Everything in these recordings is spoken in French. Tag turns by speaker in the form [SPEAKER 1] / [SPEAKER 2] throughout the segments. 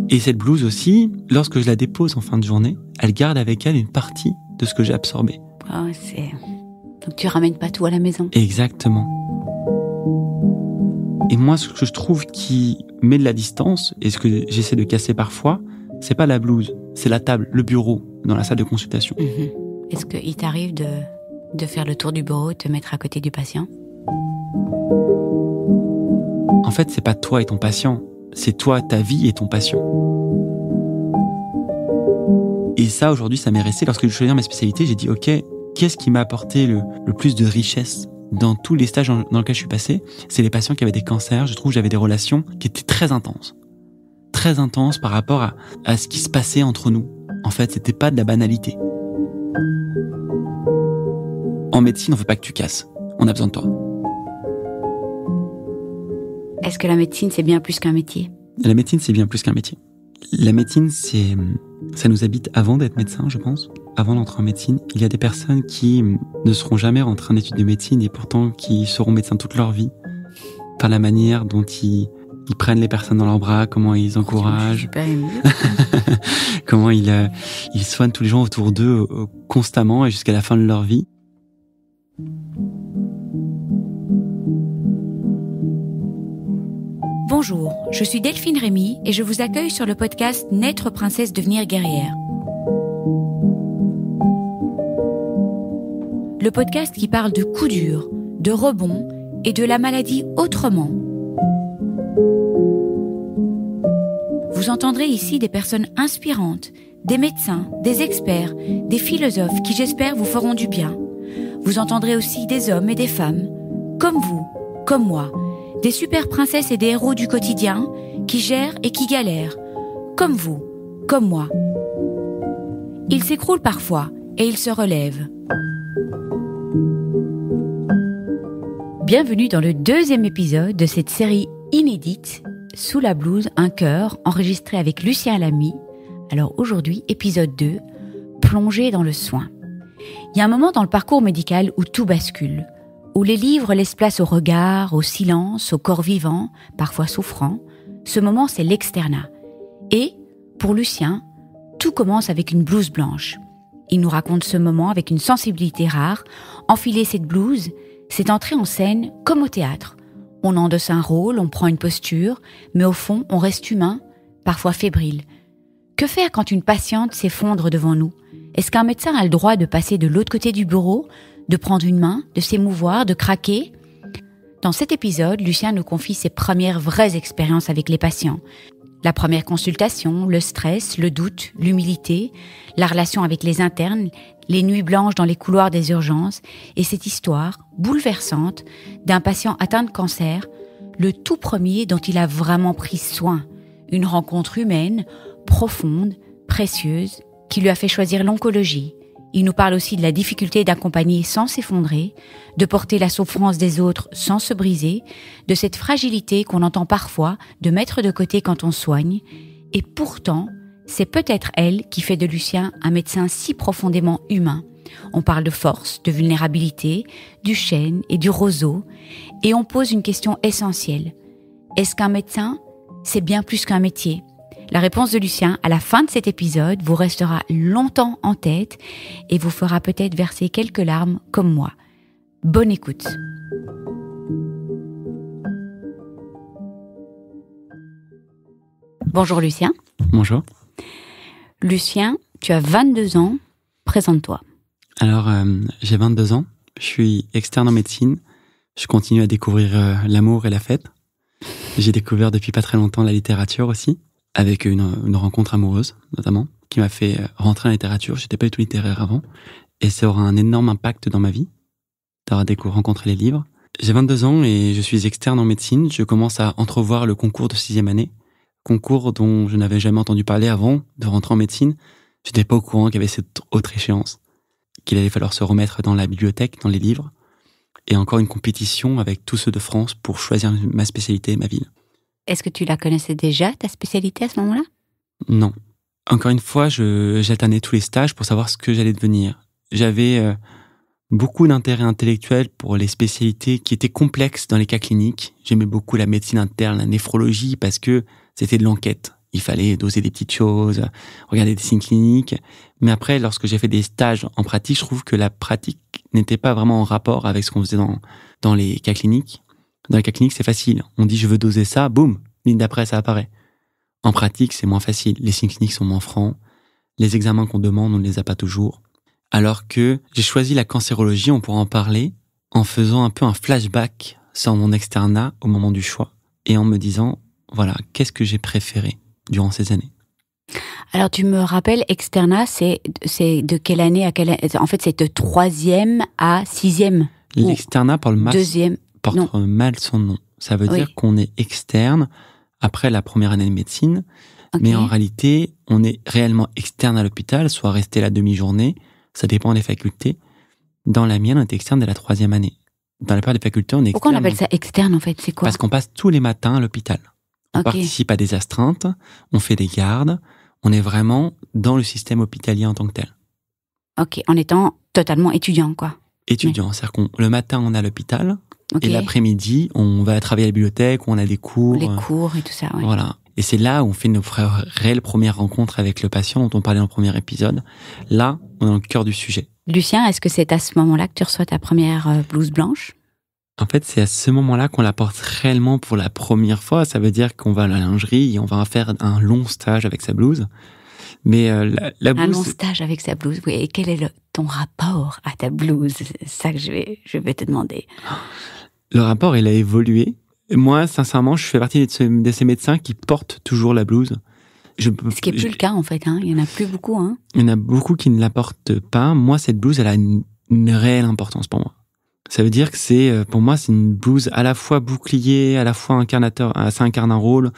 [SPEAKER 1] Et cette blouse aussi, lorsque je la dépose en fin de journée, elle garde avec elle une partie de ce que j'ai absorbé.
[SPEAKER 2] Oh, donc tu ramènes pas tout à la maison.
[SPEAKER 1] Exactement. Et moi, ce que je trouve qui met de la distance, et ce que j'essaie de casser parfois, c'est pas la blouse, c'est la table, le bureau, dans la salle de consultation.
[SPEAKER 2] Est-ce qu'il t'arrive de faire le tour du bureau, de te mettre à côté du patient ?
[SPEAKER 1] En fait, c'est pas toi et ton patient, c'est toi, ta vie et ton patient. Et ça, aujourd'hui, ça m'est resté. Lorsque je choisir ma spécialité, j'ai dit, ok, qu'est-ce qui m'a apporté le plus de richesse dans tous les stages dans lesquels je suis passé? C'est les patients qui avaient des cancers. Je trouve que j'avais des relations qui étaient très intenses par rapport à ce qui se passait entre nous. En fait, c'était pas de la banalité. En médecine, on veut pas que tu casses. On a besoin de toi.
[SPEAKER 2] Est-ce que la médecine, c'est bien plus qu'un métier ?
[SPEAKER 1] La médecine, c'est bien plus qu'un métier. La médecine, ça nous habite avant d'être médecin, je pense. Avant d'entrer en médecine, il y a des personnes qui ne seront jamais rentrées en études de médecine et pourtant qui seront médecins toute leur vie par la manière dont ils prennent les personnes dans leurs bras, comment ils encouragent, comment ils soignent tous les gens autour d'eux constamment et jusqu'à la fin de leur vie.
[SPEAKER 2] Bonjour, je suis Delphine Rémy et je vous accueille sur le podcast Naître princesse, devenir guerrière. Le podcast qui parle de coups durs, de rebonds et de la maladie autrement. Vous entendrez ici des personnes inspirantes, des médecins, des experts, des philosophes qui j'espère vous feront du bien. Vous entendrez aussi des hommes et des femmes, comme vous, comme moi, des super princesses et des héros du quotidien qui gèrent et qui galèrent, comme vous, comme moi. Ils s'écroulent parfois et ils se relèvent. Bienvenue dans le 2e épisode de cette série inédite « Sous la blouse, un cœur » enregistré avec Lucien Lamy. Alors aujourd'hui, épisode 2, plongée dans le soin. Il y a un moment dans le parcours médical où tout bascule, où les livres laissent place au regard, au silence, au corps vivant, parfois souffrant. Ce moment, c'est l'externat. Et, pour Lucien, tout commence avec une blouse blanche. Il nous raconte ce moment avec une sensibilité rare. Enfiler cette blouse, c'est entrer en scène comme au théâtre. On endosse un rôle, on prend une posture, mais au fond, on reste humain, parfois fébrile. Que faire quand une patiente s'effondre devant nous ? Est-ce qu'un médecin a le droit de passer de l'autre côté du bureau, de prendre une main, de s'émouvoir, de craquer ? Dans cet épisode, Lucien nous confie ses premières vraies expériences avec les patients. La première consultation, le stress, le doute, l'humilité, la relation avec les internes, les nuits blanches dans les couloirs des urgences et cette histoire bouleversante d'un patient atteint de cancer, le tout premier dont il a vraiment pris soin. Une rencontre humaine, profonde, précieuse, qui lui a fait choisir l'oncologie. Il nous parle aussi de la difficulté d'accompagner sans s'effondrer, de porter la souffrance des autres sans se briser, de cette fragilité qu'on entend parfois de mettre de côté quand on soigne. Et pourtant, c'est peut-être elle qui fait de Lucien un médecin si profondément humain. On parle de force, de vulnérabilité, du chêne et du roseau. Et on pose une question essentielle. Est-ce qu'un médecin, c'est bien plus qu'un métier ? La réponse de Lucien, à la fin de cet épisode, vous restera longtemps en tête et vous fera peut-être verser quelques larmes comme moi. Bonne écoute. Bonjour Lucien.
[SPEAKER 1] Bonjour.
[SPEAKER 2] Lucien, tu as 22 ans, présente-toi.
[SPEAKER 1] Alors, j'ai 22 ans, je suis externe en médecine, je continue à découvrir l'amour et la fête. J'ai découvert depuis pas très longtemps la littérature aussi, avec une rencontre amoureuse, notamment, qui m'a fait rentrer en littérature. J'étais pas du tout littéraire avant. Et ça aura un énorme impact dans ma vie, d'avoir rencontré les livres. J'ai 22 ans et je suis externe en médecine. Je commence à entrevoir le concours de 6e année. Concours dont je n'avais jamais entendu parler avant de rentrer en médecine. Je n'étais pas au courant qu'il y avait cette autre échéance, qu'il allait falloir se remettre dans la bibliothèque, dans les livres. Et encore une compétition avec tous ceux de France pour choisir ma spécialité et ma ville.
[SPEAKER 2] Est-ce que tu la connaissais déjà, ta spécialité, à ce moment-là ?
[SPEAKER 1] Non. Encore une fois, j'alternais tous les stages pour savoir ce que j'allais devenir. J'avais beaucoup d'intérêt intellectuel pour les spécialités qui étaient complexes dans les cas cliniques. J'aimais beaucoup la médecine interne, la néphrologie, parce que C'était de l'enquête. Il fallait doser des petites choses, regarder des signes cliniques. Mais après, lorsque j'ai fait des stages en pratique, je trouve que la pratique n'était pas vraiment en rapport avec ce qu'on faisait dans les cas cliniques. Dans les cas cliniques, c'est facile. On dit, je veux doser ça, boum, ligne d'après, ça apparaît. En pratique, c'est moins facile. Les signes cliniques sont moins francs. Les examens qu'on demande, on ne les a pas toujours. Alors que j'ai choisi la cancérologie, on pourra en parler, en faisant un peu un flashback sur mon externat au moment du choix et en me disant, voilà, qu'est-ce que j'ai préféré durant ces années.
[SPEAKER 2] Alors, tu me rappelles, externat, c'est de quelle année à quelle année? En fait, c'est de 3e à 6e.
[SPEAKER 1] L'externat porte mal son nom. Ça veut dire qu'on est externe après la première année de médecine, mais en réalité, on est réellement externe à l'hôpital, soit resté la demi-journée, ça dépend des facultés. Dans la mienne, on est externe dès la 3e année. Dans la plupart des facultés, on est externe.
[SPEAKER 2] Pourquoi on appelle ça externe, en fait? C'est quoi?
[SPEAKER 1] Parce qu'on passe tous les matins à l'hôpital. On participe à des astreintes, on fait des gardes, on est vraiment dans le système hospitalier en tant que tel.
[SPEAKER 2] Ok, en étant totalement étudiant, quoi.
[SPEAKER 1] Étudiant, c'est-à-dire que le matin, on est à l'hôpital, et l'après-midi, on va travailler à la bibliothèque, on a des cours.
[SPEAKER 2] Les cours et tout ça, oui.
[SPEAKER 1] Voilà. Et c'est là où on fait nos réelles premières rencontres avec le patient dont on parlait dans le premier épisode. Là, on est dans le cœur du sujet.
[SPEAKER 2] Lucien, est-ce que c'est à ce moment-là que tu reçois ta première blouse blanche?
[SPEAKER 1] En fait, c'est à ce moment-là qu'on la porte réellement pour la première fois. Ça veut dire qu'on va à la lingerie et on va faire un long stage avec sa blouse. Mais la blouse...
[SPEAKER 2] Un long stage avec sa blouse, oui. Et quel est ton rapport à ta blouse? C'est ça que je vais te demander.
[SPEAKER 1] Le rapport, il a évolué. Moi, sincèrement, je fais partie de ces médecins qui portent toujours la blouse.
[SPEAKER 2] Ce qui n'est plus le cas, en fait. Hein. Il n'y en a plus beaucoup. Hein.
[SPEAKER 1] Il y en a beaucoup qui ne la portent pas. Moi, cette blouse, elle a une réelle importance pour moi. Ça veut dire que pour moi, c'est une blouse à la fois bouclier, à la fois incarnateur, ça incarne un rôle.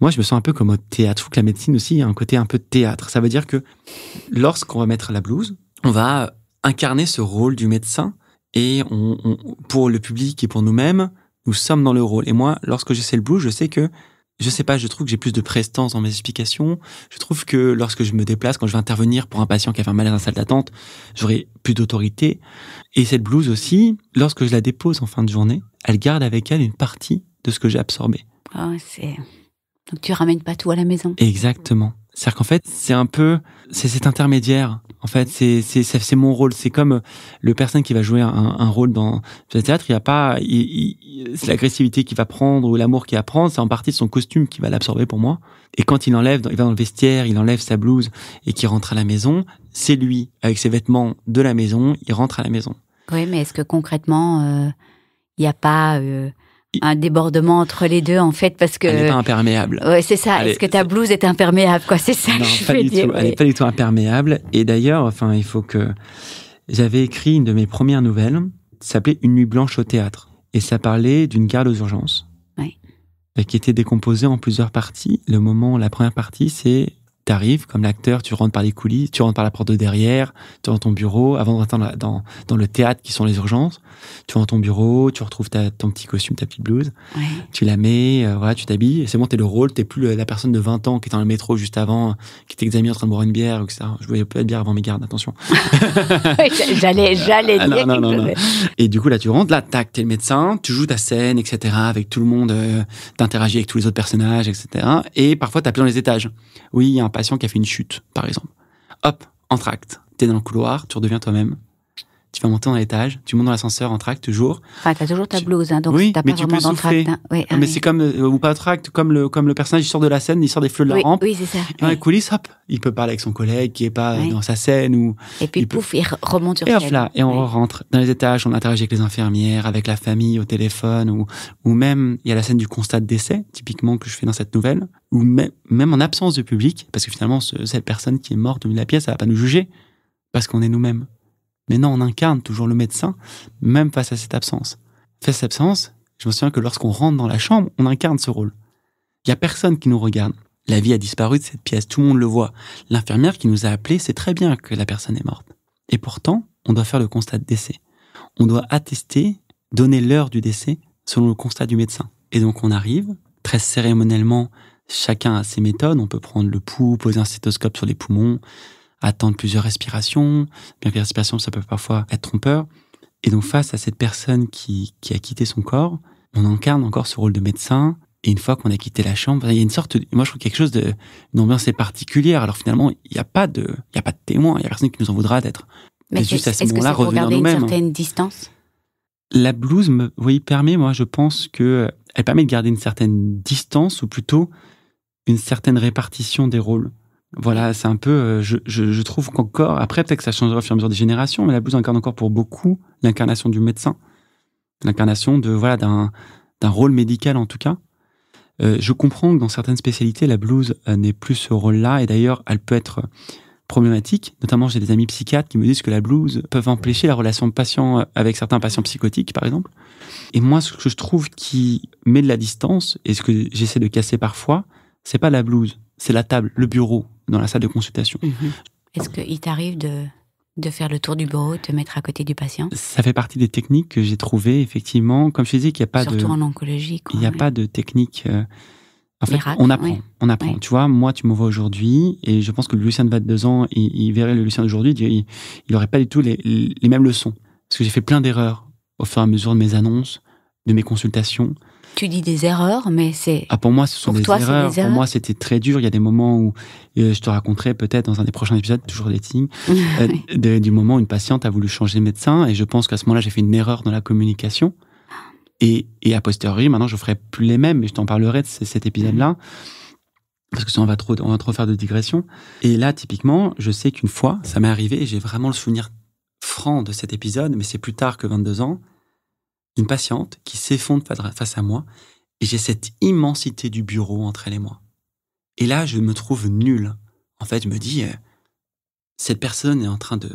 [SPEAKER 1] Moi, je me sens un peu comme au théâtre. Je trouve que la médecine aussi a un côté un peu de théâtre. Ça veut dire que lorsqu'on va mettre la blouse, on va incarner ce rôle du médecin et pour le public et pour nous-mêmes, nous sommes dans le rôle. Et moi, lorsque j'ai cette blouse, je sais que, je trouve que j'ai plus de prestance dans mes explications. Je trouve que lorsque je me déplace, quand je vais intervenir pour un patient qui a fait un malaise dans la salle d'attente, j'aurai plus d'autorité. Et cette blouse aussi, lorsque je la dépose en fin de journée, elle garde avec elle une partie de ce que j'ai absorbé.
[SPEAKER 2] Donc tu ramènes pas tout à la maison.
[SPEAKER 1] Exactement. C'est-à-dire qu'en fait, c'est cet intermédiaire. En fait, c'est mon rôle. C'est comme le personne qui va jouer un rôle dans le théâtre. Il y a pas, c'est l'agressivité qu'il va prendre ou l'amour qu'il va prendre. C'est en partie son costume qui va l'absorber pour moi. Et quand il va dans le vestiaire, il enlève sa blouse et qu'il rentre à la maison, c'est lui, avec ses vêtements de la maison, il rentre à la maison.
[SPEAKER 2] Oui, mais est-ce que concrètement, il n'y a pas un débordement entre les deux, en fait, parce que...
[SPEAKER 1] Elle n'est pas imperméable.
[SPEAKER 2] Ouais, c'est ça. Est-ce que ta blouse est imperméable, quoi? C'est ça que je veux dire.
[SPEAKER 1] Non, elle n'est pas du tout imperméable. Et d'ailleurs, il faut que... J'avais écrit une de mes premières nouvelles, ça s'appelait Une nuit blanche au théâtre. Et ça parlait d'une garde aux urgences.
[SPEAKER 2] Oui.
[SPEAKER 1] Qui était décomposée en plusieurs parties. La première partie, c'est... T'arrives, comme l'acteur, tu rentres par les coulisses, tu rentres par la porte de derrière, tu rentres dans ton bureau, avant de rentrer dans le théâtre qui sont les urgences. Tu rentres dans ton bureau, tu retrouves ton petit costume, ta petite blouse, tu la mets, tu t'habilles, et c'est bon, t'es le rôle, t'es plus la personne de 20 ans qui était dans le métro juste avant, qui t'examine en train de boire une bière, etc. Je voyais pas de bière avant mes gardes, attention.
[SPEAKER 2] J'allais dire
[SPEAKER 1] non. Et du coup, là, tu rentres, là, tac, t'es le médecin, tu joues ta scène, etc., avec tout le monde, t'interagis avec tous les autres personnages, etc. Et parfois, t'appuies dans les étages. Oui, il y a un patient qui a fait une chute, par exemple. Hop, entracte. T'es dans le couloir, tu redeviens toi-même. Tu vas monter dans l'étage, tu montes dans l'ascenseur, entracte toujours.
[SPEAKER 2] Enfin, t'as toujours ta blouse, hein, donc t'as pas vraiment d'entracte. Hein.
[SPEAKER 1] Oui, mais c'est comme, ou pas entracte, comme le personnage, il sort de la scène, il sort des fleux de la rampe.
[SPEAKER 2] Oui, c'est ça.
[SPEAKER 1] Dans les coulisses, hop, il peut parler avec son collègue qui est pas dans sa scène ou.
[SPEAKER 2] Et puis, il remonte sur
[SPEAKER 1] scène.
[SPEAKER 2] Et
[SPEAKER 1] hop là, et on rentre dans les étages, on interagit avec les infirmières, avec la famille au téléphone, ou même, il y a la scène du constat de décès, typiquement, que je fais dans cette nouvelle, ou même en absence de public, parce que finalement, cette personne qui est morte au milieu de la pièce, elle va pas nous juger, parce qu'on est nous-mêmes. Mais non, on incarne toujours le médecin, même face à cette absence. Face à cette absence, je me souviens que lorsqu'on rentre dans la chambre, on incarne ce rôle. Il y a personne qui nous regarde. La vie a disparu de cette pièce, tout le monde le voit. L'infirmière qui nous a appelés sait très bien que la personne est morte. Et pourtant, on doit faire le constat de décès. On doit attester, donner l'heure du décès selon le constat du médecin. Et donc on arrive, très cérémoniellement, chacun a ses méthodes. On peut prendre le pouls, poser un stéthoscope sur les poumons, attendre plusieurs respirations, bien que les respirations, ça peut parfois être trompeur. Et donc, face à cette personne qui a quitté son corps, on incarne encore ce rôle de médecin Et une fois qu'on a quitté la chambre, il y a une sorte, moi je trouve quelque chose une ambiance est particulière. Alors finalement, il n'y a pas de témoin, il n'y a personne qui nous en voudra d'être.
[SPEAKER 2] Mais
[SPEAKER 1] juste à ce moment-là,
[SPEAKER 2] est-ce que c'est pour
[SPEAKER 1] revenir
[SPEAKER 2] garder une
[SPEAKER 1] nous-mêmes.
[SPEAKER 2] certaine distance?
[SPEAKER 1] La blues permet, moi je pense que elle permet de garder une certaine distance, ou plutôt une certaine répartition des rôles. Voilà, c'est un peu, je trouve qu'encore, après peut-être que ça changera au fur et à mesure des générations, mais la blues incarne encore pour beaucoup l'incarnation du médecin, l'incarnation d'un rôle médical en tout cas. Je comprends que dans certaines spécialités, la blues n'est plus ce rôle-là, et d'ailleurs, elle peut être problématique. Notamment, j'ai des amis psychiatres qui me disent que la blues peut empêcher la relation patient avec certains patients psychotiques, par exemple. Et moi, ce que je trouve qui met de la distance, et ce que j'essaie de casser parfois, c'est pas la blues, c'est la table, le bureau, dans la salle de consultation.
[SPEAKER 2] Est-ce qu'il t'arrive de faire le tour du bureau, te mettre à côté du patient?
[SPEAKER 1] Ça fait partie des techniques que j'ai trouvées, effectivement. Comme je disais, qu'il n'y a pas
[SPEAKER 2] Surtout en oncologie, quoi.
[SPEAKER 1] Il n'y a pas de technique. En fait,
[SPEAKER 2] Miracle,
[SPEAKER 1] on apprend.
[SPEAKER 2] ouais.
[SPEAKER 1] On apprend.
[SPEAKER 2] Ouais.
[SPEAKER 1] Tu vois, moi, tu me vois aujourd'hui, et je pense que le Lucien de 22 ans, il verrait le Lucien d'aujourd'hui, il n'aurait pas du tout les mêmes leçons. Parce que j'ai fait plein d'erreurs au fur et à mesure de mes annonces, de mes consultations.
[SPEAKER 2] Tu dis des erreurs, mais c'est...
[SPEAKER 1] Pour moi, ce sont des erreurs. Pour moi, c'était très dur. Il y a des moments où, je te raconterai peut-être dans un des prochains épisodes, toujours des signes, du moment où une patiente a voulu changer de médecin, et je pense qu'à ce moment-là, j'ai fait une erreur dans la communication. Et a posteriori, maintenant, je ferai plus les mêmes, mais je t'en parlerai de cet épisode-là, parce que sinon, on va trop faire de digression. Et là, typiquement, je sais qu'une fois, ça m'est arrivé, et j'ai vraiment le souvenir franc de cet épisode, mais c'est plus tard que 22 ans, une patiente qui s'effondre face à moi, et j'ai cette immensité du bureau entre elle et moi. Et là, je me trouve nul. En fait, je me dis, cette personne est en train de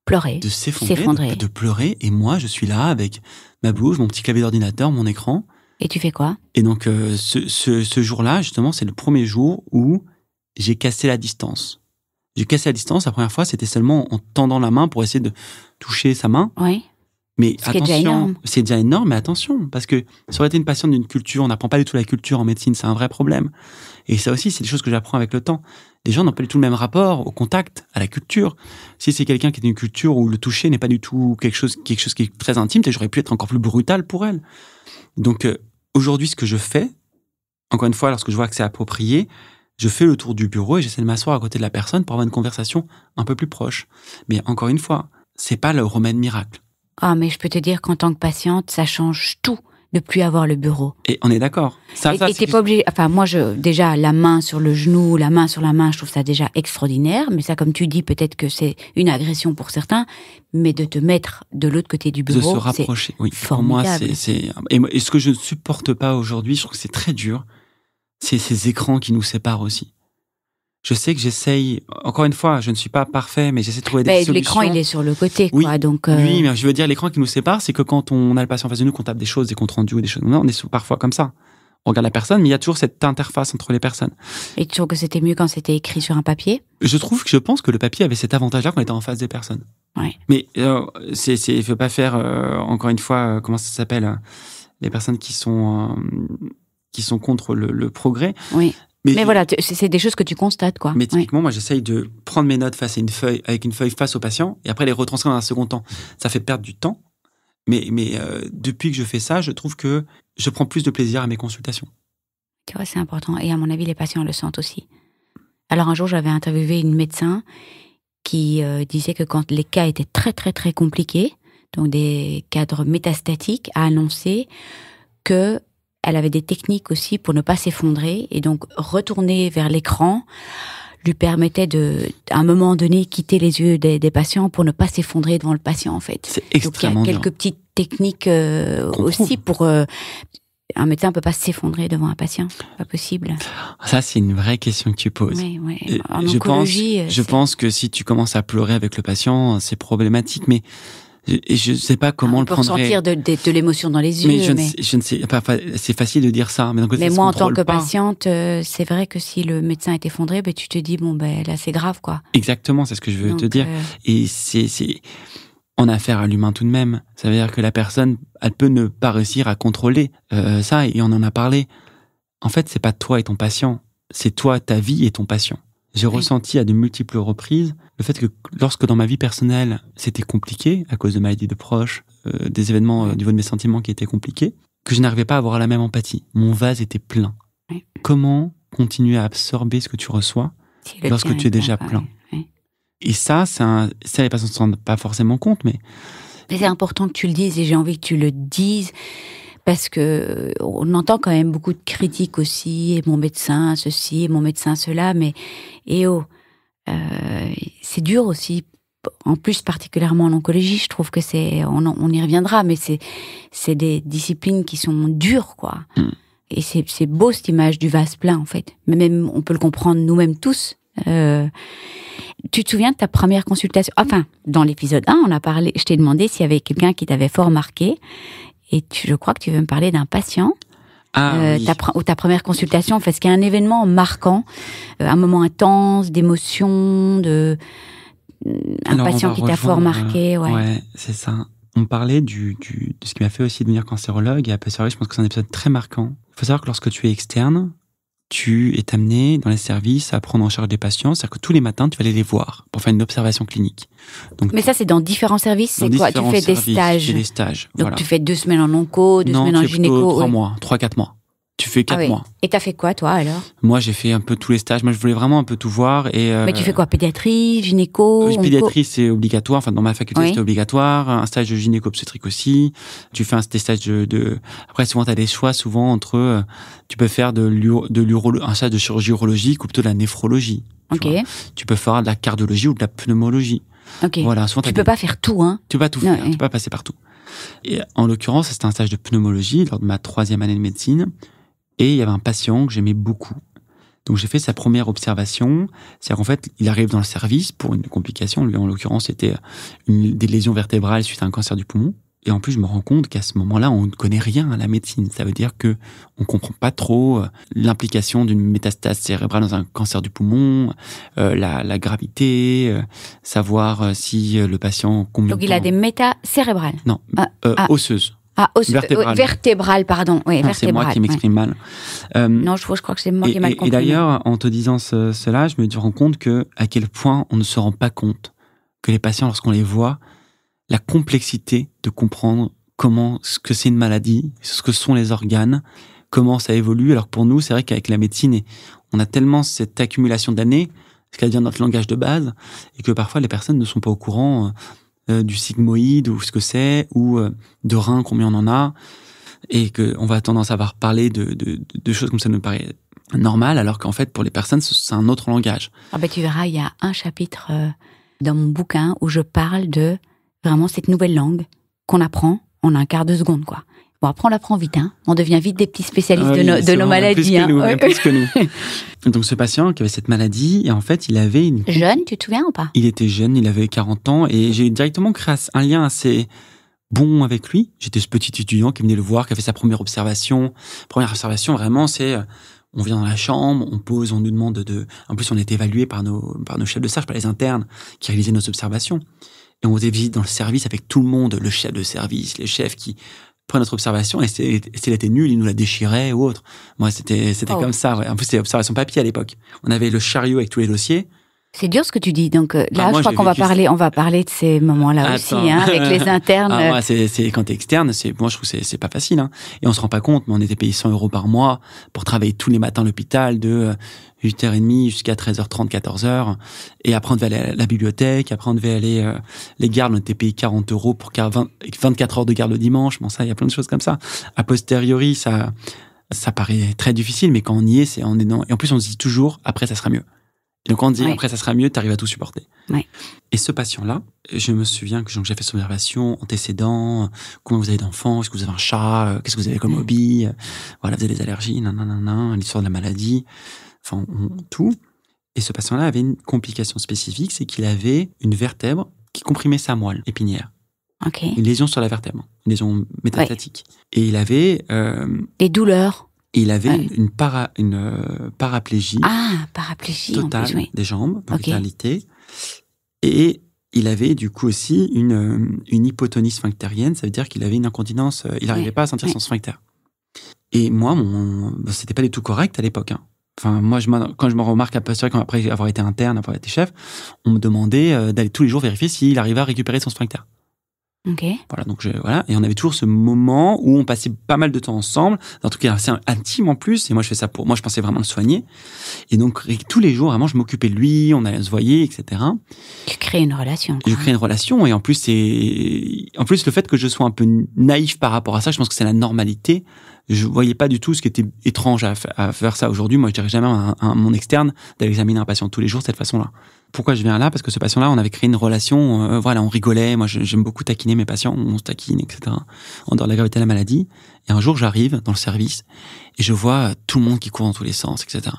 [SPEAKER 2] pleurer,
[SPEAKER 1] de s'effondrer, de pleurer, et moi, je suis là avec ma blouse, mon petit clavier d'ordinateur, mon écran.
[SPEAKER 2] Et tu fais quoi?
[SPEAKER 1] Et donc, ce jour-là, justement, c'est le premier jour où j'ai cassé la distance. J'ai cassé la distance, la première fois, c'était seulement en tendant la main pour essayer de toucher sa main.
[SPEAKER 2] Oui.
[SPEAKER 1] Mais
[SPEAKER 2] Ce attention,
[SPEAKER 1] c'est déjà énorme, mais attention, parce que ça aurait été une patiente d'une culture, on n'apprend pas du tout la culture en médecine, c'est un vrai problème. Et ça aussi, c'est des choses que j'apprends avec le temps. Les gens n'ont pas du tout le même rapport au contact, à la culture. Si c'est quelqu'un qui est d'une culture où le toucher n'est pas du tout quelque chose qui est très intime, j'aurais pu être encore plus brutal pour elle. Donc aujourd'hui, ce que je fais, encore une fois, lorsque je vois que c'est approprié, je fais le tour du bureau et j'essaie de m'asseoir à côté de la personne pour avoir une conversation un peu plus proche. Mais encore une fois, c'est pas le remède miracle.
[SPEAKER 2] Ah, mais je peux te dire qu'en tant que patiente, ça change tout de plus avoir le bureau.
[SPEAKER 1] Et on est d'accord.
[SPEAKER 2] Et t'es pas obligé. Enfin, moi, déjà, la main sur le genou, la main sur la main, je trouve ça déjà extraordinaire. Mais ça, comme tu dis, peut-être que c'est une agression pour certains. Mais de te mettre de l'autre côté du bureau,
[SPEAKER 1] de se rapprocher. Oui,
[SPEAKER 2] formidable.
[SPEAKER 1] Pour moi, et ce que je ne supporte pas aujourd'hui, je trouve que c'est très dur, c'est ces écrans qui nous séparent aussi. Je sais que j'essaye, encore une fois, je ne suis pas parfait, mais j'essaie de trouver des solutions.
[SPEAKER 2] L'écran, il est sur le côté, quoi.
[SPEAKER 1] Oui,
[SPEAKER 2] donc,
[SPEAKER 1] oui, mais je veux dire, l'écran qui nous sépare, c'est que quand on a le patient en face de nous, qu'on tape des choses, des comptes rendus ou des choses, on est parfois comme ça. On regarde la personne, mais il y a toujours cette interface entre les personnes. Et
[SPEAKER 2] tu trouves que c'était mieux quand c'était écrit sur un papier?
[SPEAKER 1] Je pense que le papier avait cet avantage-là quand on était en face des personnes.
[SPEAKER 2] Ouais.
[SPEAKER 1] Mais il faut pas faire, encore une fois, comment ça s'appelle, les personnes qui sont contre le progrès.
[SPEAKER 2] Oui. Mais voilà, c'est des choses que tu constates, quoi.
[SPEAKER 1] Mais typiquement, moi, j'essaye de prendre mes notes avec une feuille face au patient, et après les retranscrire dans un second temps. Ça fait perdre du temps, mais depuis que je fais ça, je trouve que je prends plus de plaisir à mes consultations.
[SPEAKER 2] Tu vois, c'est important. Et à mon avis, les patients le sentent aussi. Alors un jour, j'avais interviewé une médecin qui disait que quand les cas étaient très, très, très compliqués, donc des cadres métastatiques, a annoncé que elle avait des techniques aussi pour ne pas s'effondrer, et donc retourner vers l'écran lui permettait à un moment donné, quitter les yeux des patients pour ne pas s'effondrer devant le patient, en fait.
[SPEAKER 1] C'est extrêmement
[SPEAKER 2] donc il y a quelques petites techniques aussi pour... un médecin ne peut pas s'effondrer devant un patient, pas possible.
[SPEAKER 1] Ça, c'est une vraie question que tu poses.
[SPEAKER 2] Oui. En oncologie,
[SPEAKER 1] je pense que si tu commences à pleurer avec le patient, c'est problématique, mais je ne sais pas comment le prendre.
[SPEAKER 2] On peut ressentir de l'émotion dans les yeux.
[SPEAKER 1] Mais je ne sais pas, c'est facile de dire ça.
[SPEAKER 2] Mais moi, en tant que patiente, c'est vrai que si le médecin est effondré, tu te dis, là, c'est grave, quoi.
[SPEAKER 1] Exactement, c'est ce que je veux te dire. Et on a affaire à l'humain tout de même. Ça veut dire que la personne, elle peut ne pas réussir à contrôler ça, et on en a parlé. En fait, c'est pas toi et ton patient, c'est toi, ta vie et ton patient. J'ai ressenti à de multiples reprises le fait que lorsque dans ma vie personnelle, c'était compliqué, à cause de maladies de proches, des événements au niveau de mes sentiments qui étaient compliqués, que je n'arrivais pas à avoir la même empathie. Mon vase était plein.
[SPEAKER 2] Oui.
[SPEAKER 1] Comment continuer à absorber ce que tu reçois lorsque tu es déjà plein?
[SPEAKER 2] Oui.
[SPEAKER 1] Et ça, les patients ne se rendent pas forcément compte, mais
[SPEAKER 2] c'est important que tu le dises, et j'ai envie que tu le dises, parce que on entend quand même beaucoup de critiques aussi, et mon médecin ceci, et mon médecin cela, mais c'est dur aussi. En plus, particulièrement en oncologie, je trouve que on y reviendra, mais c'est des disciplines qui sont dures, quoi. Et c'est beau, cette image du vase plein, en fait. Mais même, on peut le comprendre nous-mêmes tous. Tu te souviens de ta première consultation? Enfin, dans l'épisode 1, on a parlé, je t'ai demandé s'il y avait quelqu'un qui t'avait fort marqué. Et je crois que tu veux me parler d'un patient.
[SPEAKER 1] Oui.
[SPEAKER 2] Ta première consultation, parce qu'il y a un événement marquant, un moment intense, d'émotion, un patient qui t'a fort marqué.
[SPEAKER 1] Ouais, c'est ça. On parlait de ce qui m'a fait aussi devenir cancérologue, et à posteriori, je pense que c'est un épisode très marquant. Il faut savoir que lorsque tu es externe, tu es amené dans les services à prendre en charge des patients, c'est-à-dire que tous les matins, tu vas aller les voir pour faire une observation clinique. Donc,
[SPEAKER 2] mais ça, c'est dans différents services, c'est quoi? Tu fais des stages?
[SPEAKER 1] Je fais des stages.
[SPEAKER 2] Donc
[SPEAKER 1] voilà.
[SPEAKER 2] Tu fais 2 semaines en onco, 2 semaines en gynéco?
[SPEAKER 1] 3 mois, 3-4 mois. Tu fais 4 mois.
[SPEAKER 2] Et t'as fait quoi, toi, alors?
[SPEAKER 1] Moi, j'ai fait un peu tous les stages. Moi, je voulais vraiment un peu tout voir.
[SPEAKER 2] Mais tu fais quoi? Pédiatrie, gynéco?
[SPEAKER 1] Pédiatrie, c'est obligatoire. Enfin, dans ma faculté, c'était obligatoire. Un stage de gynéco-obstétrique aussi. Tu fais des stages Après, souvent, t'as des choix, souvent, entre... tu peux faire un stage de chirurgie urologique ou plutôt de la néphrologie. Tu peux faire de la cardiologie ou de la pneumologie. Voilà, souvent,
[SPEAKER 2] tu peux pas faire tout, hein?
[SPEAKER 1] Tu peux pas tout faire. Tu peux pas passer partout. Et en l'occurrence, c'était un stage de pneumologie lors de ma 3e année de médecine. Et il y avait un patient que j'aimais beaucoup. Donc j'ai fait sa première observation. C'est-à-dire qu'en fait, il arrive dans le service pour une complication. Lui, en l'occurrence, c'était des lésions vertébrales suite à un cancer du poumon. Et en plus, je me rends compte qu'à ce moment-là, on ne connaît rien à la médecine. Ça veut dire que on comprend pas trop l'implication d'une métastase cérébrale dans un cancer du poumon, la gravité, savoir si le patient...
[SPEAKER 2] Donc il a des métacérébrales?
[SPEAKER 1] Non, osseuses.
[SPEAKER 2] Vertébrale, pardon. Oui, vertébrale.
[SPEAKER 1] C'est moi qui m'exprime mal.
[SPEAKER 2] Non, je crois que c'est moi qui ai mal compris.
[SPEAKER 1] Et d'ailleurs, en te disant cela, je me rends compte à quel point on ne se rend pas compte que les patients, lorsqu'on les voit, la complexité de comprendre ce que c'est une maladie, ce que sont les organes, comment ça évolue. Alors pour nous, c'est vrai qu'avec la médecine, on a tellement cette accumulation d'années, ce qu'elle devient notre langage de base, et que parfois les personnes ne sont pas au courant du sigmoïde, ou ce que c'est, ou de reins, combien on en a, et qu'on va tendance à avoir parlé de choses comme ça nous paraît normal, alors qu'en fait, pour les personnes, c'est un autre langage.
[SPEAKER 2] Tu verras, il y a un chapitre dans mon bouquin où je parle de vraiment cette nouvelle langue qu'on apprend en un quart de seconde, quoi. Bon, après, on l'apprend vite, hein. On devient vite des petits spécialistes de nos maladies.
[SPEAKER 1] Plus que nous. Donc, ce patient qui avait cette maladie, et en fait, il avait
[SPEAKER 2] Jeune, tu te souviens ou pas?
[SPEAKER 1] Il était jeune, il avait 40 ans, et j'ai directement créé un lien assez bon avec lui. J'étais ce petit étudiant qui venait le voir, qui a fait sa première observation. Première observation, vraiment, c'est... On vient dans la chambre, on pose, on nous demande En plus, on était évalué par nos chefs de stage, par les internes, qui réalisaient nos observations. Et on faisait visite dans le service avec tout le monde, le chef de service, les chefs qui prenaient notre observation, et s'il était nul, il nous la déchirait ou autre. Moi, c'était comme ça. Ouais. En plus, c'était observation papier à l'époque. On avait le chariot avec tous les dossiers.
[SPEAKER 2] C'est dur ce que tu dis. Donc là, je crois qu'on va parler de ces moments-là aussi, hein, avec les internes.
[SPEAKER 1] Moi, c'est quand t'es externe, moi je trouve que c'est pas facile, hein. Et on se rend pas compte, mais on était payé 100 € par mois pour travailler tous les matins à l'hôpital de 8h30 jusqu'à 13h30, 14h. Et après, on devait aller à la bibliothèque. Après, on devait aller les gardes. On était payé 40 € pour 24 heures de garde le dimanche. Bon, ça, il y a plein de choses comme ça. A posteriori, ça paraît très difficile, mais quand on y est, on est dans... Et en plus, on se dit toujours, après, ça sera mieux. Et donc, quand on dit, après, ça sera mieux, t'arrives à tout supporter.
[SPEAKER 2] Ouais.
[SPEAKER 1] Et ce patient-là, je me souviens que j'ai fait son observation, antécédents, combien vous avez d'enfants, est-ce que vous avez un chat, qu'est-ce que vous avez comme hobby, voilà, vous avez des allergies, l'histoire de la maladie, enfin, tout. Et ce patient-là avait une complication spécifique, c'est qu'il avait une vertèbre qui comprimait sa moelle épinière.
[SPEAKER 2] Okay.
[SPEAKER 1] Une lésion sur la vertèbre, une lésion métastatique. Ouais. Et il avait...
[SPEAKER 2] des douleurs.
[SPEAKER 1] Et il avait une paraplégie.
[SPEAKER 2] Paraplégie
[SPEAKER 1] totale
[SPEAKER 2] en plus, oui.
[SPEAKER 1] des jambes, totalité. Et il avait du coup aussi une hypotonie sphinctérienne, ça veut dire qu'il avait une incontinence, il n'arrivait pas à sentir son sphincter. Et moi, c'était pas du tout correct à l'époque, hein. Enfin, moi, quand je me remarque après avoir été interne, avoir été chef, on me demandait d'aller tous les jours vérifier s'il arrivait à récupérer son sphincter.
[SPEAKER 2] Okay.
[SPEAKER 1] Voilà, donc et on avait toujours ce moment où on passait pas mal de temps ensemble, un truc assez intime en plus, et moi je fais ça pour moi, je pensais vraiment le soigner, et donc tous les jours vraiment je m'occupais de lui, on allait se voyer, etc.
[SPEAKER 2] Tu crées une relation.
[SPEAKER 1] Je crée une relation, et en plus le fait que je sois un peu naïf par rapport à ça, je pense que c'est la normalité. Je voyais pas du tout ce qui était étrange à faire ça aujourd'hui. Moi, je dirais jamais à mon externe d'aller examiner un patient tous les jours de cette façon-là. Pourquoi je viens là? Parce que ce patient-là, on avait créé une relation, on rigolait. Moi, j'aime beaucoup taquiner mes patients, on se taquine, etc. En dehors de la gravité de la maladie. Et un jour, j'arrive dans le service et je vois tout le monde qui court dans tous les sens, etc.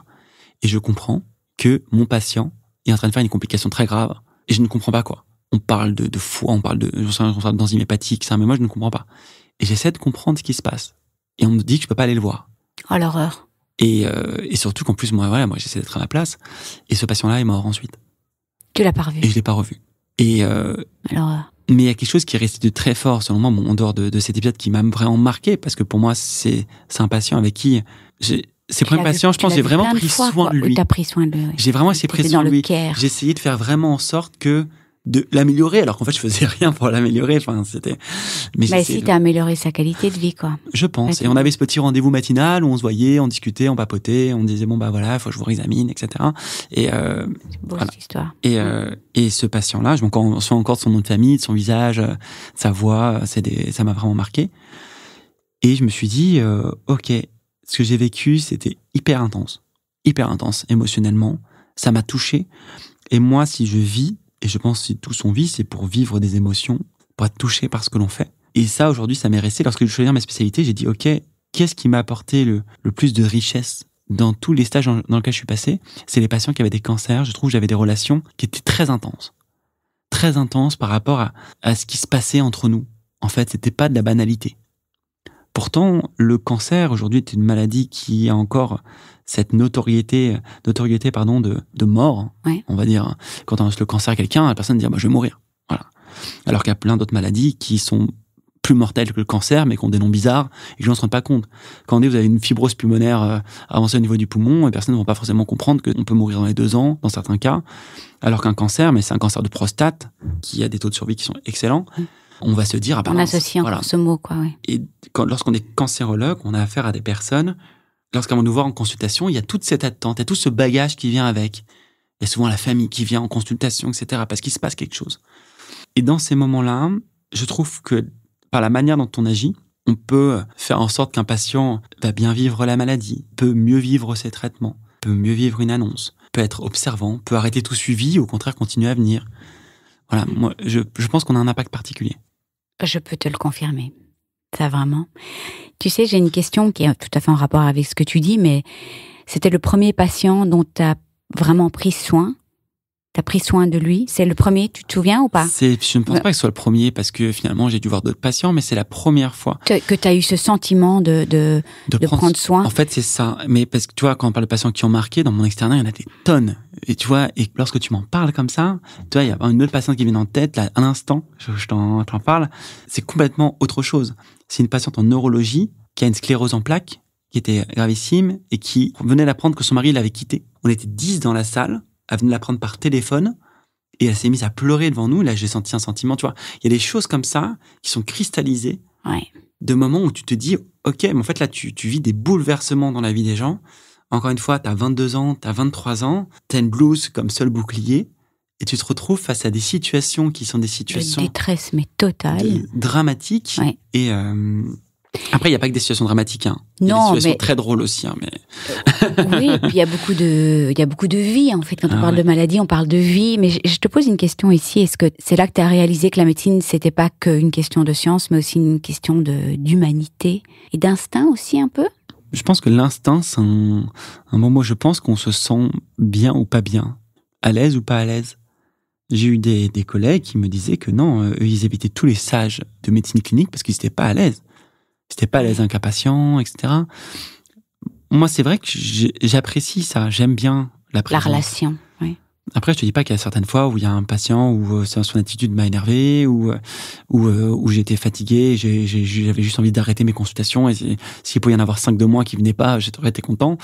[SPEAKER 1] Et je comprends que mon patient est en train de faire une complication très grave. Et je ne comprends pas quoi. On parle de foie, on parle d'enzyme hépatique, ça, mais moi, je ne comprends pas. Et j'essaie de comprendre ce qui se passe. Et on me dit que je peux pas aller le voir.
[SPEAKER 2] Oh, l'horreur.
[SPEAKER 1] Et surtout qu'en plus, moi, j'essaie d'être à ma place. Et ce patient-là est mort ensuite.
[SPEAKER 2] Tu l'as pas revu.
[SPEAKER 1] Et je l'ai pas revu. Et
[SPEAKER 2] l'horreur.
[SPEAKER 1] Mais il y a quelque chose qui est resté de très fort, selon moi, en dehors de cet épisode, qui m'a vraiment marqué, parce que pour moi, c'est un patient avec qui c'est le premier patient, je pense, j'ai vraiment pris soin de lui.
[SPEAKER 2] T'as pris soin de lui.
[SPEAKER 1] J'ai vraiment essayé de prendre soin de lui. J'ai essayé de faire vraiment en sorte de l'améliorer, alors qu'en fait je faisais rien pour l'améliorer. Enfin, c'était.
[SPEAKER 2] Mais si t'as amélioré sa qualité de vie, quoi.
[SPEAKER 1] Je pense. Et on avait ce petit rendez-vous matinal où on se voyait, on discutait, on papotait, on disait bon voilà, faut que je vous réexamine, etc. Et
[SPEAKER 2] c'est beau cette histoire.
[SPEAKER 1] Et ce patient-là, je me souviens encore de son nom de famille, de son visage, de sa voix, ça m'a vraiment marqué. Et je me suis dit ok, ce que j'ai vécu, c'était hyper intense émotionnellement. Ça m'a touché. Et moi, si je vis, et je pense que si tous on vit, c'est pour vivre des émotions, pour être touché par ce que l'on fait. Et ça, aujourd'hui, ça m'est resté. Lorsque je choisir ma spécialité, j'ai dit, ok, qu'est-ce qui m'a apporté le plus de richesse dans tous les stages dans lesquels je suis passé? C'est les patients qui avaient des cancers. Je trouve que j'avais des relations qui étaient très intenses. Très intenses par rapport à ce qui se passait entre nous. En fait, c'était pas de la banalité. Pourtant, le cancer, aujourd'hui, est une maladie qui a encore cette notoriété de mort,
[SPEAKER 2] ouais.
[SPEAKER 1] On va dire. Quand on annonce le cancer à quelqu'un, la personne dit « je vais mourir ». Voilà. Alors qu'il y a plein d'autres maladies qui sont plus mortelles que le cancer, mais qui ont des noms bizarres et que les gens ne se rendent pas compte. Quand on dit vous avez une fibrose pulmonaire avancée au niveau du poumon, les personnes ne vont pas forcément comprendre qu'on peut mourir dans les 2 ans, dans certains cas, alors qu'un cancer, mais c'est un cancer de prostate, qui a des taux de survie qui sont excellents, on va se dire...
[SPEAKER 2] on associe encore ce mot, quoi. Ouais.
[SPEAKER 1] Et lorsqu'on est cancérologue, on a affaire à des personnes, lorsqu'elles vont nous voir en consultation, il y a toute cette attente, il y a tout ce bagage qui vient avec. Il y a souvent la famille qui vient en consultation, etc., parce qu'il se passe quelque chose. Et dans ces moments-là, je trouve que par la manière dont on agit, on peut faire en sorte qu'un patient va bien vivre la maladie, peut mieux vivre ses traitements, peut mieux vivre une annonce, peut être observant, peut arrêter tout suivi, au contraire continuer à venir. Voilà, moi, je pense qu'on a un impact particulier.
[SPEAKER 2] Je peux te le confirmer. Ça, vraiment. Tu sais, j'ai une question qui est tout à fait en rapport avec ce que tu dis, mais c'était le premier patient dont tu as vraiment pris soin. Tu as pris soin de lui. C'est le premier, tu te souviens ou pas?
[SPEAKER 1] Je ne pense pas que ce soit le premier, parce que finalement, j'ai dû voir d'autres patients, mais c'est la première fois.
[SPEAKER 2] Que tu as eu ce sentiment de prendre soin.
[SPEAKER 1] En fait, c'est ça. Mais parce que tu vois, quand on parle de patients qui ont marqué, dans mon externat, il y en a des tonnes. Et tu vois, et lorsque tu m'en parles comme ça, tu vois, il y a une autre patiente qui vient en tête, là, à l'instant, je t'en parle, c'est complètement autre chose. C'est une patiente en neurologie qui a une sclérose en plaques, qui était gravissime, et qui venait d'apprendre que son mari l'avait quittée. On était 10 dans la salle, elle venait l'apprendre par téléphone, et elle s'est mise à pleurer devant nous. Là, j'ai senti un sentiment, tu vois. Il y a des choses comme ça qui sont cristallisées,
[SPEAKER 2] ouais.
[SPEAKER 1] De moments où tu te dis, ok, mais en fait, là, tu vis des bouleversements dans la vie des gens. Encore une fois, t'as 22 ans, t'as 23 ans, t'as une blouse comme seul bouclier, et tu te retrouves face à des situations qui sont des situations...
[SPEAKER 2] de détresse, mais totale.
[SPEAKER 1] Dramatiques.
[SPEAKER 2] Ouais.
[SPEAKER 1] Et après, il n'y a pas que des situations dramatiques. Hein. Il y a des situations très drôles aussi. Hein, mais...
[SPEAKER 2] oui, et puis il y a beaucoup de vie, en fait. Quand on parle de maladie, on parle de vie. Mais je te pose une question ici. Est-ce que c'est là que tu as réalisé que la médecine, c'était pas qu'une question de science, mais aussi une question d'humanité et d'instinct aussi, un peu?
[SPEAKER 1] Je pense que l'instinct, c'est un moment où je pense qu'on se sent bien ou pas bien, à l'aise ou pas à l'aise. J'ai eu des collègues qui me disaient que non, eux, ils évitaient tous les stages de médecine clinique parce qu'ils n'étaient pas à l'aise. Ils n'étaient pas à l'aise avec un patient, etc. Moi, c'est vrai que j'apprécie ça. J'aime bien la présence.
[SPEAKER 2] La relation, oui.
[SPEAKER 1] Après, je te dis pas qu'il y a certaines fois où il y a un patient où son attitude m'a énervé, où j'étais fatigué, j'avais juste envie d'arrêter mes consultations, et s'il pouvait y en avoir 5 de moi qui venaient pas, j'aurais été content.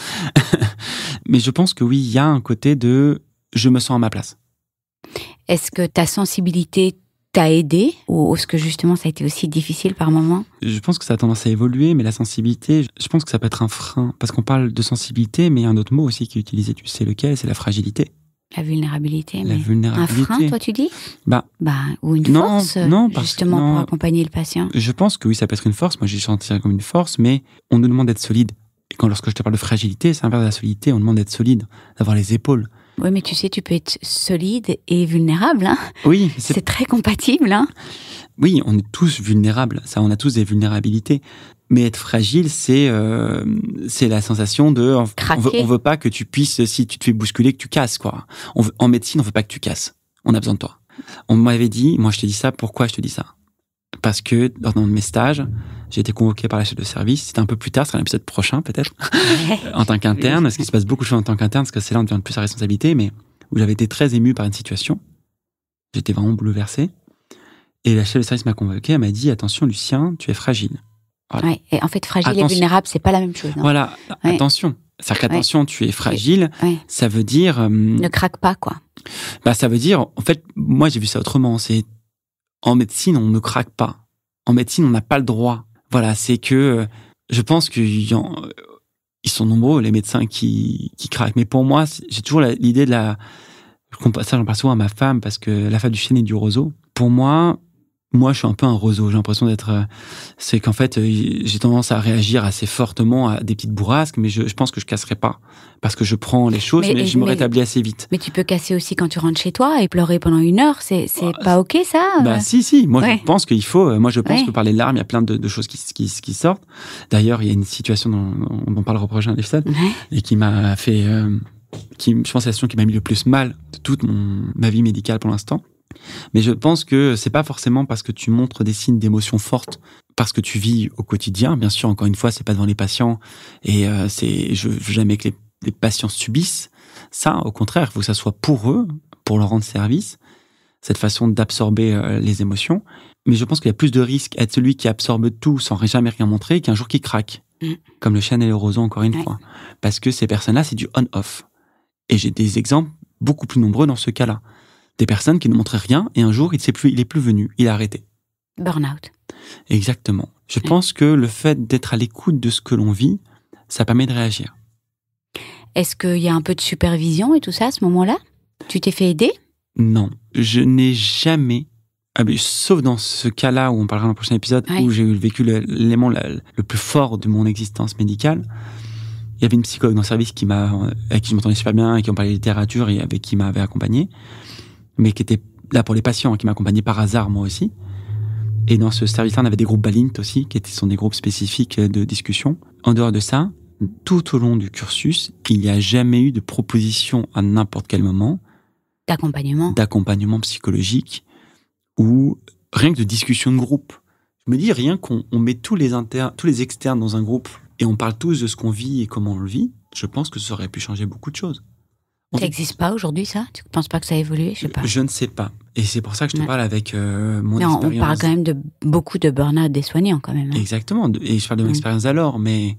[SPEAKER 1] Mais je pense que oui, il y a un côté de je me sens à ma place.
[SPEAKER 2] Est-ce que ta sensibilité t'a aidé ou est-ce que justement ça a été aussi difficile par moments?
[SPEAKER 1] Je pense que ça a tendance à évoluer, mais la sensibilité, je pense que ça peut être un frein. Parce qu'on parle de sensibilité, mais il y a un autre mot aussi qui est utilisé, tu sais lequel, c'est la fragilité.
[SPEAKER 2] La vulnérabilité.
[SPEAKER 1] La vulnérabilité.
[SPEAKER 2] Un frein, toi, tu dis? Ou une force, justement, pour accompagner le patient?
[SPEAKER 1] Je pense que oui, ça peut être une force. Moi, j'ai senti ça comme une force, mais on nous demande d'être solide. Et lorsque je te parle de fragilité, c'est l'inverse de la solidité. On demande d'être solide, d'avoir les épaules.
[SPEAKER 2] Oui, mais tu sais, tu peux être solide et vulnérable. Hein.
[SPEAKER 1] Oui.
[SPEAKER 2] C'est très compatible. Hein.
[SPEAKER 1] Oui, on est tous vulnérables. Ça, on a tous des vulnérabilités. Mais être fragile, c'est la sensation de... On veut pas que tu puisses, si tu te fais bousculer, que tu casses, quoi. En médecine, on veut pas que tu casses. On a besoin de toi. On m'avait dit, moi je te dis ça, pourquoi je te dis ça? Parce que dans mes stages, j'ai été convoqué par la chef de service. C'était un peu plus tard, ce sera l'épisode prochain peut-être, en tant qu'interne, parce qu'il se passe beaucoup de choses en tant qu'interne, parce que c'est là où on devient plus à responsabilité, mais où j'avais été très ému par une situation. J'étais vraiment bouleversé. Et la chef de service m'a convoqué, elle m'a dit, attention Lucien, tu es fragile.
[SPEAKER 2] Voilà. Ouais, et en fait, fragile et vulnérable, c'est pas la même chose. Non?
[SPEAKER 1] Voilà, attention. C'est-à-dire qu'attention, tu es fragile, ça veut dire...
[SPEAKER 2] ne craque pas, quoi.
[SPEAKER 1] Ça veut dire, en fait, moi j'ai vu ça autrement, c'est... En médecine, on ne craque pas. En médecine, on n'a pas le droit. Voilà, c'est que je pense qu'ils sont nombreux, les médecins qui craquent. Mais pour moi, j'ai toujours l'idée de la... Ça, j'en parle souvent à ma femme, parce que la fable du chêne et du roseau. Pour moi, je suis un peu un roseau. J'ai l'impression d'être... c'est qu'en fait, j'ai tendance à réagir assez fortement à des petites bourrasques, mais je pense que je casserai pas. Parce que je prends les choses, mais je me rétablis assez vite.
[SPEAKER 2] Mais tu peux casser aussi quand tu rentres chez toi et pleurer pendant 1 heure. C'est pas OK, ça?
[SPEAKER 1] Si. Moi, je pense qu'il faut... Moi, je pense que par les larmes, il y a plein de choses qui sortent. D'ailleurs, il y a une situation dont on parlera au prochain épisode, et qui m'a fait... je pense que c'est la situation qui m'a mis le plus mal de toute ma vie médicale pour l'instant. Mais je pense que c'est pas forcément parce que tu montres des signes d'émotion fortes, parce que tu vis au quotidien. Bien sûr, encore une fois, c'est pas devant les patients, et je veux jamais que les patients subissent ça. Au contraire, il faut que ça soit pour eux, pour leur rendre service, cette façon d'absorber les émotions. Mais je pense qu'il y a plus de risques à être celui qui absorbe tout sans jamais rien montrer qu'un jour qui craque. Comme le chêne et le roseau, encore une fois. Parce que ces personnes-là, c'est du on-off. Et j'ai des exemples beaucoup plus nombreux dans ce cas-là. Des personnes qui ne montraient rien, et un jour, il est plus venu, il a arrêté.
[SPEAKER 2] Burnout.
[SPEAKER 1] Exactement. Je pense que le fait d'être à l'écoute de ce que l'on vit, ça permet de réagir.
[SPEAKER 2] Est-ce qu'il y a un peu de supervision et tout ça à ce moment-là? Tu t'es fait aider? Non.
[SPEAKER 1] Je n'ai jamais, sauf dans ce cas-là où on parlera dans le prochain épisode, où j'ai vécu l'élément le plus fort de mon existence médicale. Il y avait une psychologue dans le service avec qui je m'entendais super bien, et qui en parlait de littérature et avec qui m'avait accompagné, mais qui était là pour les patients, qui m'accompagnait par hasard moi aussi. Et dans ce service-là, on avait des groupes BALINT aussi, sont des groupes spécifiques de discussion. En dehors de ça, tout au long du cursus, il n'y a jamais eu de proposition à n'importe quel moment d'accompagnement psychologique ou rien que de discussion de groupe. Je me dis, rien qu'on met tous les externes dans un groupe et on parle tous de ce qu'on vit et comment on le vit, je pense que ça aurait pu changer beaucoup de choses.
[SPEAKER 2] Ça n'existe pas aujourd'hui, ça? Tu ne penses pas que ça a évolué?
[SPEAKER 1] Je ne sais pas. Et c'est pour ça que je te parle avec mon expérience.
[SPEAKER 2] On parle quand même de beaucoup de burn-out des soignants, quand même. Hein.
[SPEAKER 1] Exactement. Et je parle de mon expérience alors, mais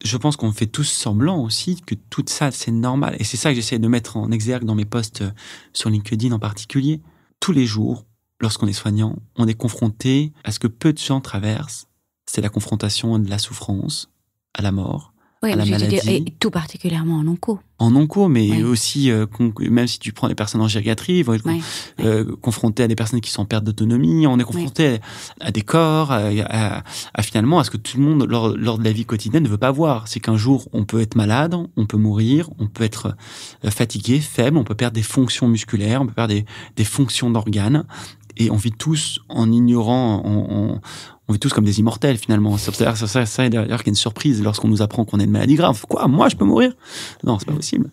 [SPEAKER 1] je pense qu'on fait tous semblant aussi que tout ça, c'est normal. Et c'est ça que j'essaie de mettre en exergue dans mes posts sur LinkedIn en particulier. Tous les jours, lorsqu'on est soignant, on est confronté à ce que peu de gens traversent. C'est la confrontation de la souffrance, à la mort, à la maladie.
[SPEAKER 2] Et tout particulièrement en onco.
[SPEAKER 1] En onco, mais aussi, même si tu prends des personnes en gériatrie, ils vont être confrontés à des personnes qui sont en perte d'autonomie. On est confronté à des corps, finalement, à ce que tout le monde, lors de la vie quotidienne, ne veut pas voir. C'est qu'un jour, on peut être malade, on peut mourir, on peut être fatigué, faible, on peut perdre des fonctions musculaires, on peut perdre des fonctions d'organes. Et on vit tous en ignorant, on vit tous comme des immortels finalement. C'est ça d'ailleurs qu'il y a une surprise lorsqu'on nous apprend qu'on a une maladie grave. Quoi, moi je peux mourir? Non, c'est pas possible.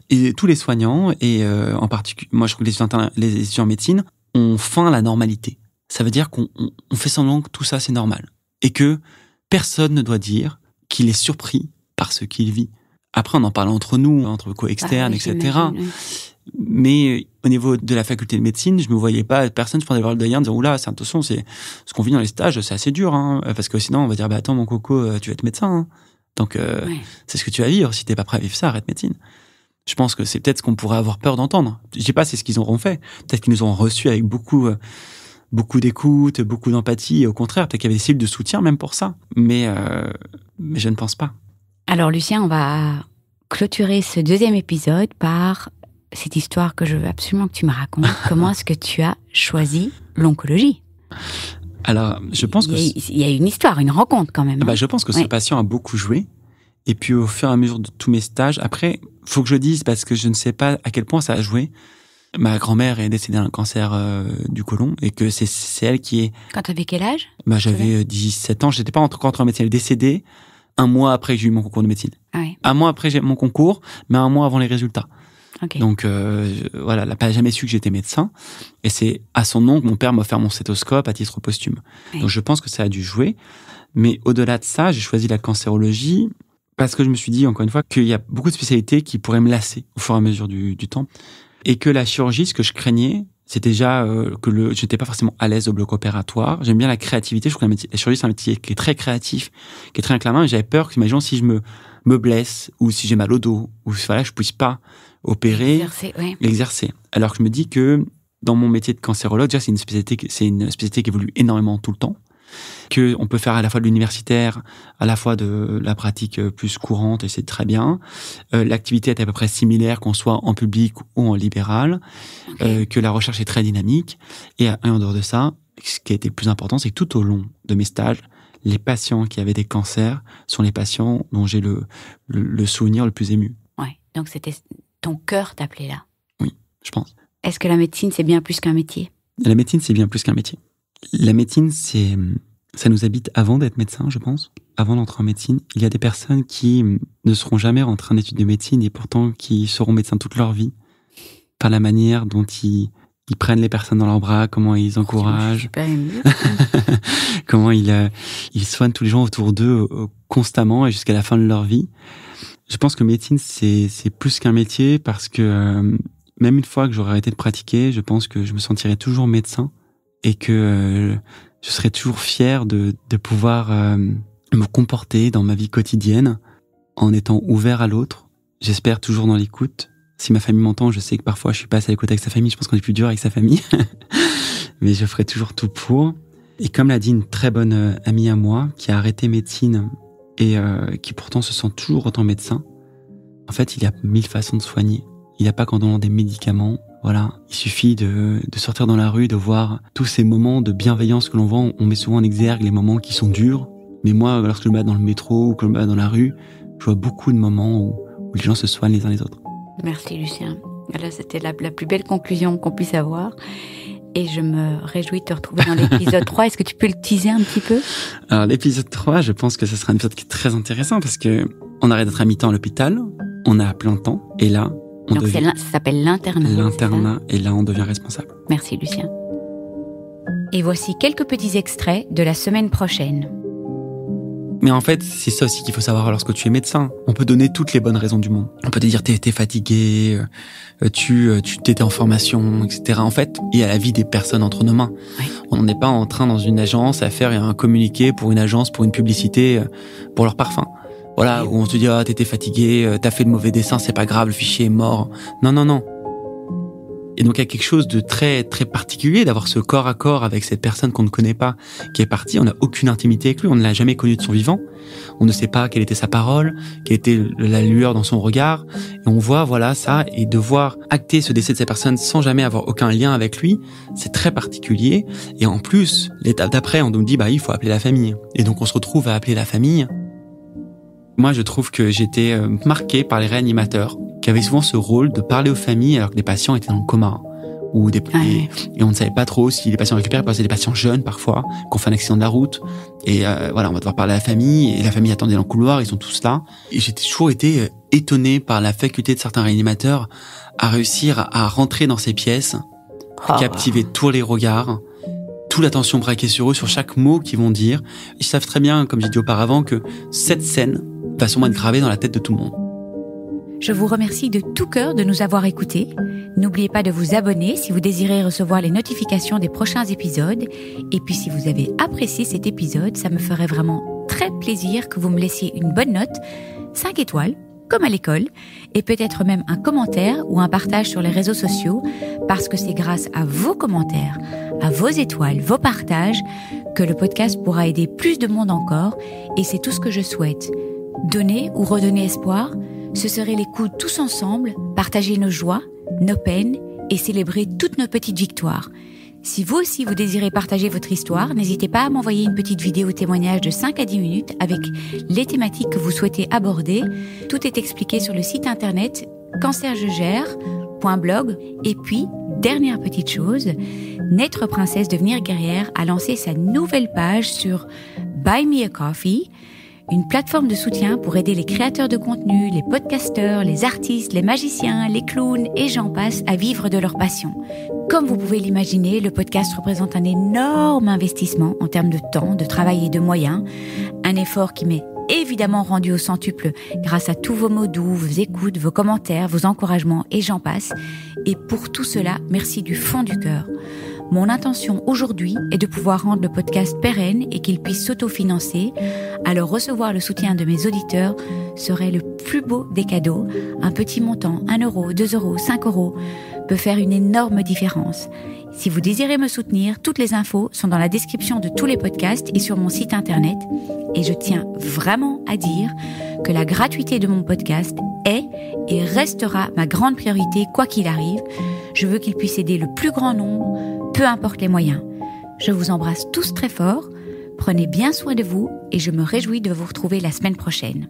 [SPEAKER 1] Et tous les soignants, et en particulier, moi je trouve que les étudiants en médecine, ont faim à la normalité. Ça veut dire qu'on fait semblant que tout ça c'est normal. Et que personne ne doit dire qu'il est surpris par ce qu'il vit. Après on en parle entre nous, entre co-externes, etc. Mais au niveau de la faculté de médecine, je me voyais pas, personne, je prenais voir le doyen en disant, oula, attention, c'est ce qu'on vit dans les stages, c'est assez dur, hein, parce que sinon, on va dire, attends, mon coco, tu vas être médecin, hein. Donc, c'est ce que tu vas vivre. Si t'es pas prêt à vivre ça, arrête médecine. Je pense que c'est peut-être ce qu'on pourrait avoir peur d'entendre. Je sais pas, c'est ce qu'ils auront fait. Peut-être qu'ils nous ont reçus avec beaucoup beaucoup d'écoute, beaucoup d'empathie. Et au contraire, peut-être qu'il y avait des cellules de soutien même pour ça. Mais je ne pense pas.
[SPEAKER 2] Alors Lucien, on va clôturer ce 2e épisode par cette histoire que je veux absolument que tu me racontes. Comment est-ce que tu as choisi l'oncologie ?
[SPEAKER 1] Alors, je pense
[SPEAKER 2] il y a une histoire, une rencontre quand même.
[SPEAKER 1] Je pense que ce patient a beaucoup joué. Et puis, au fur et à mesure de tous mes stages, après, faut que je dise, parce que je ne sais pas à quel point ça a joué. Ma grand-mère est décédée d'un cancer du côlon, et que c'est elle qui est...
[SPEAKER 2] Quand tu avais quel âge ?
[SPEAKER 1] J'avais 17 ans, j'étais pas encore en médecine. Elle est décédée 1 mois après que j'ai eu mon concours de médecine.
[SPEAKER 2] Ah oui.
[SPEAKER 1] 1 mois après j'ai mon concours, mais 1 mois avant les résultats.
[SPEAKER 2] Okay.
[SPEAKER 1] Donc elle n'a pas jamais su que j'étais médecin. Et c'est à son nom que mon père m'a offert mon stéthoscope à titre posthume. Oui. Donc je pense que ça a dû jouer. Mais au-delà de ça, j'ai choisi la cancérologie parce que je me suis dit, encore une fois, qu'il y a beaucoup de spécialités qui pourraient me lasser au fur et à mesure du temps. Et que la chirurgie, ce que je craignais, c'était déjà que j'étais pas forcément à l'aise au bloc opératoire. J'aime bien la créativité. Je trouve que la chirurgie, c'est un métier qui est très créatif, qui est très inclinant. Et j'avais peur que, imaginons, si je me blesse ou si j'ai mal au dos ou voilà, je puisse pas opérer, exercer. Alors que je me dis que dans mon métier de cancérologue, déjà c'est une spécialité qui évolue énormément tout le temps. Que on peut faire à la fois de l'universitaire, à la fois de la pratique plus courante, et c'est très bien. L'activité est à peu près similaire qu'on soit en public ou en libéral. Okay. Que la recherche est très dynamique. Et en dehors de ça, ce qui a été le plus important, c'est que tout au long de mes stages, les patients qui avaient des cancers sont les patients dont j'ai le souvenir le plus ému.
[SPEAKER 2] Ouais. Donc c'était ton cœur t'appelait là.
[SPEAKER 1] Oui, je pense.
[SPEAKER 2] Est-ce que la médecine, c'est bien plus qu'un métier ?
[SPEAKER 1] La médecine, c'est bien plus qu'un métier. La médecine, ça nous habite avant d'être médecin, je pense, avant d'entrer en médecine. Il y a des personnes qui ne seront jamais rentrées en études de médecine et pourtant qui seront médecins toute leur vie par la manière dont ils prennent les personnes dans leurs bras, comment ils encouragent,
[SPEAKER 2] super ému.
[SPEAKER 1] comment ils soignent tous les gens autour d'eux constamment et jusqu'à la fin de leur vie. Je pense que médecine, c'est plus qu'un métier parce que même une fois que j'aurais arrêté de pratiquer, je pense que je me sentirais toujours médecin et que je serais toujours fier de pouvoir me comporter dans ma vie quotidienne en étant ouvert à l'autre. J'espère toujours dans l'écoute. Si ma famille m'entend, je sais que parfois je suis pas assez à l'écoute avec sa famille. Je pense qu'on est plus dur avec sa famille. Mais je ferai toujours tout pour. Et comme l'a dit une très bonne amie à moi, qui a arrêté médecine et qui pourtant se sent toujours autant médecin, en fait, il y a 1000 façons de soigner. Il n'y a pas qu'en donnant des médicaments. Voilà, il suffit de sortir dans la rue, de voir tous ces moments de bienveillance que l'on voit. On met souvent en exergue les moments qui sont durs. Mais moi, lorsque je me bats dans le métro ou que je me bats dans la rue, je vois beaucoup de moments où les gens se soignent les uns les autres.
[SPEAKER 2] Merci Lucien. Là, c'était la plus belle conclusion qu'on puisse avoir. Et je me réjouis de te retrouver dans l'épisode 3. Est-ce que tu peux le teaser un petit peu ?
[SPEAKER 1] Alors, l'épisode 3, je pense que ce sera un épisode qui est très intéressant parce que on arrête d'être à mi-temps à l'hôpital, on a à plein temps, et là,
[SPEAKER 2] donc ça s'appelle l'internat.
[SPEAKER 1] L'internat, et là, on devient responsable.
[SPEAKER 2] Merci Lucien. Et voici quelques petits extraits de la semaine prochaine.
[SPEAKER 1] Mais en fait, c'est ça aussi qu'il faut savoir lorsque tu es médecin. On peut donner toutes les bonnes raisons du monde. On peut te dire t'es fatigué, tu t'étais en formation, etc. En fait, il y a la vie des personnes entre nos mains. Oui. On n'est pas en train dans une agence à faire un communiqué pour une agence, pour une publicité, pour leur parfum. Voilà, où on se dit t'étais fatigué, t'as fait le mauvais dessin, c'est pas grave, le fichier est mort. Non. Et donc il y a quelque chose de très très particulier d'avoir ce corps à corps avec cette personne qu'on ne connaît pas, qui est partie. On n'a aucune intimité avec lui, on ne l'a jamais connu de son vivant. On ne sait pas quelle était sa parole, quelle était la lueur dans son regard. Et on voit ça, et devoir acter ce décès de cette personne sans jamais avoir aucun lien avec lui, c'est très particulier. Et en plus, l'étape d'après, on nous dit il faut appeler la famille. Et donc on se retrouve à appeler la famille. Moi, je trouve que j'étais marqué par les réanimateurs qui avaient souvent ce rôle de parler aux familles alors que les patients étaient dans le coma. Et on ne savait pas trop si les patients récupèrent, parce que c'est des patients jeunes parfois, qui ont fait un accident de la route. Et on va devoir parler à la famille, et la famille attendait dans le couloir, ils sont tous là. Et j'ai toujours été étonné par la faculté de certains réanimateurs à réussir à rentrer dans ces pièces, captiver tous les regards, toute l'attention braquée sur eux, sur chaque mot qu'ils vont dire. Ils savent très bien, comme j'ai dit auparavant, que cette scène va sûrement être gravée dans la tête de tout le monde.
[SPEAKER 2] Je vous remercie de tout cœur de nous avoir écoutés. N'oubliez pas de vous abonner si vous désirez recevoir les notifications des prochains épisodes. Et puis si vous avez apprécié cet épisode, ça me ferait vraiment très plaisir que vous me laissiez une bonne note, 5 étoiles, comme à l'école, et peut-être même un commentaire ou un partage sur les réseaux sociaux, parce que c'est grâce à vos commentaires, à vos étoiles, vos partages, que le podcast pourra aider plus de monde encore, et c'est tout ce que je souhaite. Donner ou redonner espoir, ce serait les coups tous ensemble, partager nos joies, nos peines, et célébrer toutes nos petites victoires. Si vous aussi vous désirez partager votre histoire, n'hésitez pas à m'envoyer une petite vidéo témoignage de 5 à 10 minutes avec les thématiques que vous souhaitez aborder. Tout est expliqué sur le site internet cancerjegère.blog. Et puis, dernière petite chose, Naître Princesse Devenir Guerrière a lancé sa nouvelle page sur Buy Me a Coffee, une plateforme de soutien pour aider les créateurs de contenu, les podcasteurs, les artistes, les magiciens, les clowns et j'en passe à vivre de leur passion. Comme vous pouvez l'imaginer, le podcast représente un énorme investissement en termes de temps, de travail et de moyens. Un effort qui m'est évidemment rendu au centuple grâce à tous vos mots doux, vos écoutes, vos commentaires, vos encouragements et j'en passe. Et pour tout cela, merci du fond du cœur. Mon intention aujourd'hui est de pouvoir rendre le podcast pérenne et qu'il puisse s'autofinancer. Alors recevoir le soutien de mes auditeurs serait le plus beau des cadeaux. Un petit montant, 1 euro, 2 euros, 5 euros, peut faire une énorme différence. Si vous désirez me soutenir, toutes les infos sont dans la description de tous les podcasts et sur mon site internet. Et je tiens vraiment à dire que la gratuité de mon podcast est et restera ma grande priorité quoi qu'il arrive. Je veux qu'il puisse aider le plus grand nombre, peu importe les moyens. Je vous embrasse tous très fort, prenez bien soin de vous et je me réjouis de vous retrouver la semaine prochaine.